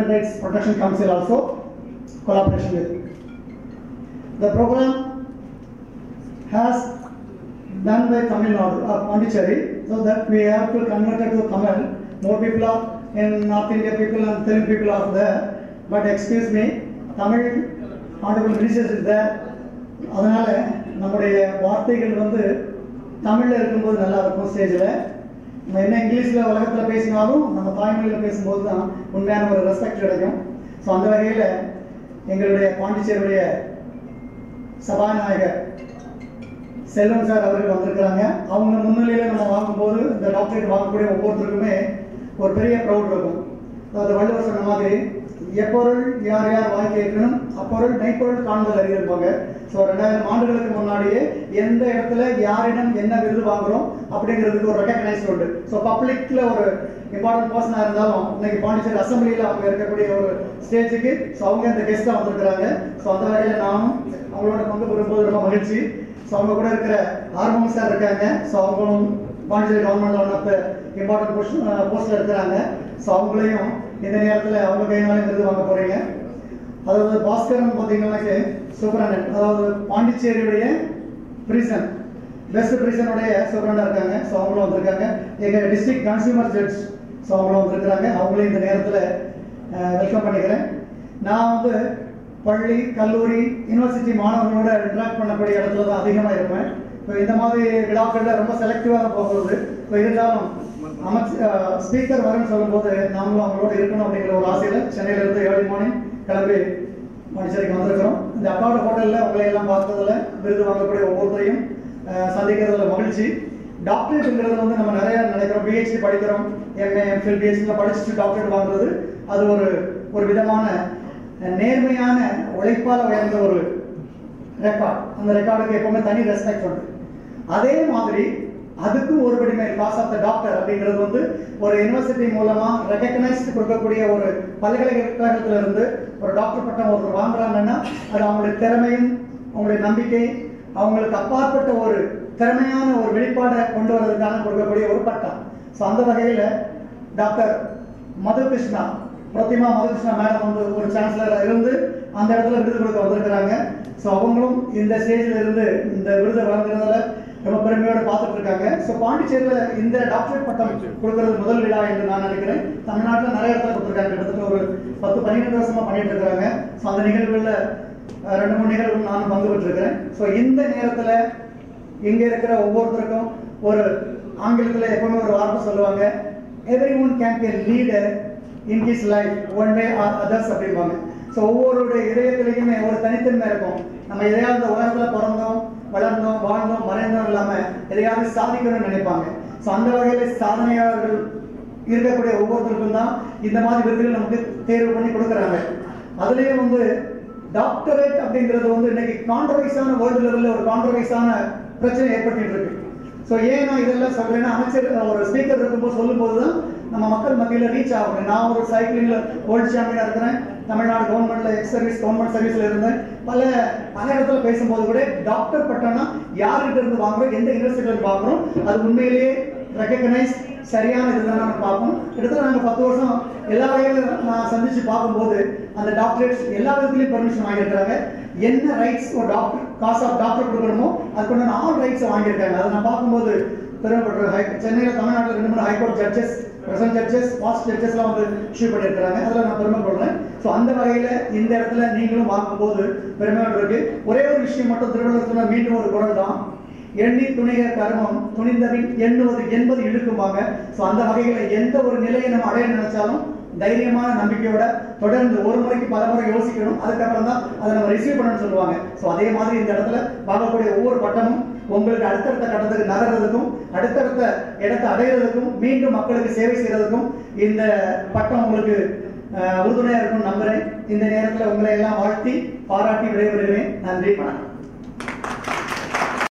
Human Rights Protection Council also collaboration with. The program has done by Tamil Nadu or Pondicherry, so that we have to convert it to Tamil. More people are in North India, people and Telugu people are there, but excuse me, Tamil honorable ministers is there. அதனால நம்முடைய வார்த்தைகள் வந்து தமிழ்ல இருக்கும்போது நல்லா இருக்கும் ஸ்டேஜில். நம்ம என்ன இங்கிலீஷில் உலகத்தில் பேசினாலும் நம்ம தாய்மொழியில் பேசும்போது தான் உண்மையான ஒரு ரெஸ்பெக்ட் கிடைக்கும். ஸோ அந்த வகையில் எங்களுடைய பாண்டிச்சேரியுடைய சபாநாயகர் செல்வம் சார் அவர்கள் வந்திருக்கிறாங்க. அவங்க முன்னிலையில் நம்ம வாங்கும்போது இந்த டாக்டரேட் வாங்கக்கூடிய ஒவ்வொருத்தருக்குமே ஒரு பெரிய ப்ரௌட் இருக்கும். அதாவது வள்ளுவர் சொன்ன மாதிரி எப்பொருள் யார் யார் வாங்கி கேட்கணும் அப்பொருள் மெய்ப்பொருள் காண்பது அறிவிப்பாங்க. ஸோ 2000 ஆண்டுகளுக்கு முன்னாடியே எந்த இடத்துல யாரிடம் என்ன விருது வாங்குறோம் அப்படிங்கிறதுக்கு ஒரு ரெகக்னைஸ் உண்டு. ஸோ பப்ளிக்ல ஒரு இம்பார்ட்டன்ட் பர்சனாக இருந்தாலும் இன்னைக்கு பாண்டிச்சேரி அசம்பிளியில் அவங்க இருக்கக்கூடிய ஒரு ஸ்டேஜுக்கு ஸோ அவங்க இந்த கெஸ்ட்டாக வந்திருக்கிறாங்க. ஸோ அந்த வகையில் நானும் அவங்களோட பங்கு பெறும்போது ரொம்ப மகிழ்ச்சி. ஸோ அவங்க கூட இருக்கிற ஆர்வம் சார் இருக்காங்க. ஸோ அவங்களும் பாண்டிச்சேரி கவர்மெண்ட்ல ஒன் ஆஃப் த இம்பார்ட்டன்ட் போஸ்ட்ல இருக்கிறாங்க. ஸோ அவங்களையும் இந்த நேரத்தில் அவங்க கையினாலே விருது வாங்க போறீங்க. அதாவது பாஸ்கரன் பார்த்தீங்கன்னா சூப்பரண்ட், அதாவது பாண்டிச்சேரியுடைய பிரிசன் பெஸ்ட் பிரிசனுடைய சூப்பரண்டா இருக்காங்க. ஸோ அவங்களும் வந்திருக்காங்க. எங்கள் டிஸ்ட்ரிக்ட் கன்சியூமர் ஜட்ஜ் ஸோ அவங்களும் வந்திருக்கிறாங்க. அவங்களையும் இந்த நேரத்தில் வெல்கம் பண்ணிக்கிறேன். நான் வந்து பள்ளி கல்லூரி யூனிவர்சிட்டி மாணவர்களோட இன்ட்ராக்ட் பண்ணக்கூடிய இடத்துல தான் அதிகமாக இருப்பேன். இப்போ இந்த மாதிரி விழாக்களில் ரொம்ப செலக்டிவாக போகிறது. இப்போ இருந்தாலும் ஸ்பீக்கர் வரேன்னு சொல்லும்போது நாமளும் அவங்களோட இருக்கணும் அப்படிங்கிற ஒரு ஆசையில் சென்னையிலேருந்து ஏர்லி மார்னிங் கிளம்பி பாண்டிச்சேரிக்கு வந்திருக்கிறோம். இந்த அக்கார்டு ஹோட்டலில் உங்களை எல்லாம் பார்த்ததில் விருது வாங்கக்கூடிய ஒவ்வொருத்தரையும் சந்திக்கிறதுல மகிழ்ச்சி. டாக்டரேட்டுங்கிறது வந்து நம்ம நிறைய நினைக்கிறோம். பிஹெச்டி படிக்கிறோம், எம்ஏ எம்ஃபில் பிஹெச்டியில் படிச்சுட்டு டாக்டரேட் வாங்குறது அது ஒரு விதமான நேர்மையான உழைப்பால் உயர்ந்த ஒரு ரெக்கார்ட். அந்த ரெக்கார்டுக்கு எப்பவுமே தனி ரெஸ்பெக்ட் உண்டு. அதே மாதிரி அதுக்கு ஒரு படிமை பாஸ் ஆஃப் த டாக்டர் அப்படிங்கிறது வந்து ஒரு யூனிவர்சிட்டி மூலமா ரெகக்னைஸ்டு கொடுக்கக்கூடிய ஒரு பல்கலைக்கழகத்துல இருந்து ஒரு டாக்டர் பட்டம் ஒருத்தர் வாங்குறாங்கன்னா அது அவங்களுடைய திறமையும் அவங்களுடைய நம்பிக்கை அவங்களுக்கு அப்பாற்பட்ட ஒரு திறமையான ஒரு வெளிப்பாடை கொண்டு வர்றதுக்கான கொடுக்கக்கூடிய ஒரு பட்டம். ஸோ அந்த வகையில் டாக்டர் மதுகிருஷ்ணா பிரதிமா மதுகிருஷ்ணா மேடம் வந்து ஒரு சான்சலராக இருந்து அந்த இடத்துல விருது கொடுக்க வந்திருக்கிறாங்க. ஸோ அவங்களும் இந்த ஸ்டேஜில் இருந்து இந்த விருதை வழங்குறதுல ரொம்ப பெருமையோடு பார்த்துட்டு இருக்காங்க. ஸோ பாண்டிச்சேரியில் இந்த டாக்டரேட் பட்டம் கொடுக்கறது முதல் விழா என்று நான் நினைக்கிறேன். தமிழ்நாட்டில் நிறைய இடத்துல கொடுத்துருக்காங்க. கிட்டத்தட்ட ஒரு 10-12 வருஷமா பண்ணிட்டு இருக்காங்க. ஸோ அந்த நிகழ்வுகளில் 2-3 நிகழ்வு நானும் பங்கு பெற்றிருக்கிறேன். ஸோ இந்த நேரத்தில் இங்கே இருக்கிற ஒவ்வொருத்தருக்கும் ஒரு ஆங்கிலத்தில் எப்பவுமே ஒரு வார்த்தை சொல்லுவாங்க, everyone can be a leader in his life one way or others அப்படிம்பாங்க. ஸோ ஒவ்வொருடைய இதயத்திலையுமே ஒரு தனித்தன்மை இருக்கும். நம்ம எதையாவது இந்த உலகத்தில் பிறந்தோம் வளர்ந்தோம் வாழ்ந்தோம் மறைந்தோம் இல்லாமல் எதையாவது சாதிக்கணும்னு நினைப்பாங்க. ஸோ அந்த வகையில் சாதனையாளர்கள் இருக்கக்கூடிய ஒவ்வொருத்தருக்கும் தான் இந்த மாதிரி விருதுகள் நமக்கு தேர்வு பண்ணி கொடுக்குறாங்க. அதுலேயே வந்து டாக்டரேட் அப்படிங்கிறது வந்து இன்னைக்கு கான்ட்ரவைஸான வேர்ல்டு லெவலில் ஒரு கான்ட்ரவைஸான பிரச்சனை ஏற்பட்டு இருக்கு. ஸோ ஏன் நான் இதெல்லாம் சொல்றேன்னா, அமைச்சர் ஒரு ஸ்பீக்கர் இருக்கும்போது சொல்லும்போது தான் நம்ம மக்கள் மத்தியில் ரீச் ஆகும். நான் ஒரு சைக்கிளிங்ல வேர்ல்டு சாம்பியனா இருக்கிறேன். தமிழ்நாடு கவர்மெண்ட்ல எக்ஸ் சர்வீஸ் கவர்மெண்ட் சர்வீஸ்ல இருந்தேன். பல இடத்துல பேசும்போது கூட டாக்டர் பட்டம்னா யார்கிட்ட இருந்து வாங்குறோம், எந்த யூனிவர்சிட்டியில இருந்து வாங்குறோம், அது உண்மையிலேயே ரெகக்னைஸ் சரியான இதுதான் நம்ம பார்ப்போம். கிட்டத்தட்ட நாங்கள் 10 வருஷம் எல்லா வகையிலும் நான் சந்திச்சு பார்க்கும்போது அந்த டாக்டரேட்ஸ் எல்லா விதத்துலையும் பெர்மிஷன் வாங்கியிருக்கிறாங்க. என்ன ரைட்ஸ் ஒரு டாக்டர் காசு ஆஃப் டாக்டர் கொடுக்கணுமோ அதுக்கு ஆல் ரைட்ஸை வாங்கியிருக்காங்க. அதை நான் பார்க்கும்போது பெருமைப்படுறேன். சென்னையில் தமிழ்நாட்டில் 2-3 high court judges, present judges, past ஜட்ஜஸ்லாம் வந்து இஷ்யூ பண்ணியிருக்கிறாங்க. அதில் நான் பெருமைப்படுறேன். ஸோ அந்த வகையில் இந்த இடத்துல நீங்களும் வாங்கும்போது பெருமையோடு இருக்கு. ஒரே ஒரு விஷயம் மட்டும் திருவள்ளுவர் மீண்டும் ஒரு குரல் தான், எண்ணி துணிக கர்மம் துணிந்தவின் எண்ணுவது என்பது இழுக்குமாங்க. ஸோ அந்த வகையில் எந்த ஒரு நிலையை நம்ம அடைய நினைச்சாலும் தைரியமான நம்பிக்கையோட தொடர்ந்து ஒரு முறைக்கு பல முறை யோசிக்கணும். அதுக்கப்புறம் தான் அதை நம்ம ரிசீவ் பண்ணணும்னு சொல்லுவாங்க. ஸோ அதே மாதிரி இந்த இடத்துல பார்க்கக்கூடிய ஒவ்வொரு பட்டமும் உங்களுக்கு அடுத்தடுத்த கட்டத்துக்கு நகர்றதுக்கும் அடுத்தடுத்த இடத்தை அடையிறதுக்கும் மீண்டும் மக்களுக்கு சேவை செய்யறதுக்கும் இந்த பட்டம் உங்களுக்கு உறுதுணையா இருக்கும் நம்புறேன். இந்த நேரத்தில் உங்களை எல்லாம் வாழ்த்தி பாராட்டி விடைபெறுகிறேன். நன்றி, வணக்கம்.